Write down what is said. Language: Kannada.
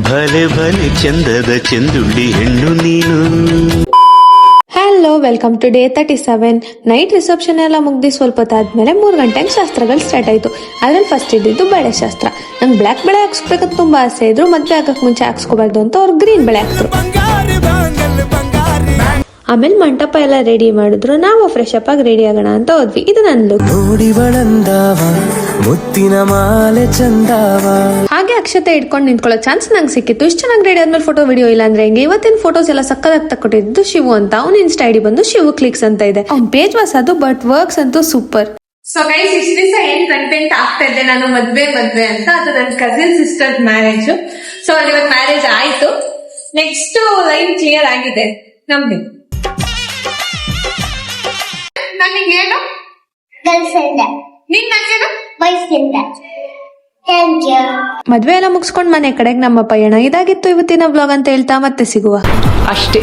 ಭಲೆ ಭಲೆ ಚಂದದ ಚೆಂದುಳ್ಳಿ ಹೆಣ್ಣು ನೀನು. Hello, welcome to day 37. Night reception ಎಲ್ಲ ಮುಗ್ದಿ ಸ್ವಲ್ಪ ಹೊತ್ತಾದ್ಮೇಲೆ 3 ಗಂಟೆಗೆ ಶಾಸ್ತ್ರಗಳು ಸ್ಟಾರ್ಟ್ ಆಯ್ತು. ಅದ್ರಲ್ಲಿ ಫಸ್ಟ್ ಇದ್ದಿದ್ದು ಬಳೆ ಶಾಸ್ತ್ರ. ನಂಗೆ ಬ್ಲ್ಯಾಕ್ ಬಳೆ ಹಾಕ್ಸ್ಬೇಕಂತ ತುಂಬಾ ಆಸೆ ಇದ್ರು. ಮದ್ವೆ ಆಗಕ್ ಮುಂಚೆ ಹಾಕ್ಸ್ಕೋಬಾರ್ದು ಅಂತ ಅವ್ರು ಗ್ರೀನ್ ಬಳೆ ಹಾಕ್ತರು. ಆಮೇಲೆ ಮಂಟಪ ಎಲ್ಲ ರೆಡಿ ಮಾಡಿದ್ರು. ನಾವು ಫ್ರೆಶ್ ಅಪ್ ಆಗಿ ರೆಡಿ ಆಗೋಣ ಅಂತ ಹೋದ್ವಿ. ಇದು ನನ್ನ ಲುಕ್. ಮುತ್ತಿನ ಮಾಲೆ ಚಂದಾವ. ಹಾಗೆ ಅಕ್ಷತೆ ಇಟ್ಕೊಂಡು ನಿಂತ್ಕೊಳ್ಳೋ ಚಾನ್ಸ್ ನಂಗೆ ಸಿಕ್ಕಿತ್ತು. ಇಷ್ಟು ಚೆನ್ನಾಗಿ ರೆಡಿ ಆದ್ಮೇಲೆ ಫೋಟೋ ವಿಡಿಯೋ ಇಲ್ಲ ಅಂದ್ರೆ ಹೆಂಗೆ. ಇವತ್ತಿನ ಫೋಟೋಸ್ ಎಲ್ಲ ಸಕ್ಕದಾಗಿ ತಕ್ಕೊಟ್ಟಿದ್ದು ಶಿವು ಅಂತ. ಅವ್ನ ಇನ್ಸ್ಟಾ ಐಡಿ ಬಂದು ಶಿವು ಕ್ಲಿಕ್ಸ್ ಅಂತ ಇದೆ. ಅವ್ನ ಪೇಜ್ ವಾಸ್ ಅದು, ಬಟ್ ವರ್ಕ್ಸ್ ಅಂತೂ ಸೂಪರ್. ಸೊ ಗೈಸ್, ಇಷ್ಟ ದಿವಸ ಏನ್ ಕಂಟೆಂಟ್ ಆಗ್ತಾ ಇದ್ದೆ ನಾನು ಮದ್ವೆ ಅಂತ, ಅದು ನನ್ನ ಕಸಿನ್ ಸಿಸ್ಟರ್ ಮ್ಯಾರೇಜ್. ಸೊ ಅಲ್ಲಿ ಇವತ್ತು ಮ್ಯಾರೇಜ್ ಆಯ್ತು. ನೆಕ್ಸ್ಟ್ ಲೈನ್ ಕ್ಲಿಯರ್ ಆಗಿದೆ ನಮ್ಗೆ. ನನಗೇನು ನಿನ್ ನಂಗೇನು ಮದ್ವೆ ಎಲ್ಲ ಮುಗಿಸ್ಕೊಂಡ್ ಮನೆ ಕಡೆಗೆ ನಮ್ಮ ಪಯಣ. ಇದಾಗಿತ್ತು ಇವತ್ತಿನ ಬ್ಲಾಗ್ ಅಂತ ಹೇಳ್ತಾ ಮತ್ತೆ ಸಿಗುವ ಅಷ್ಟೇ.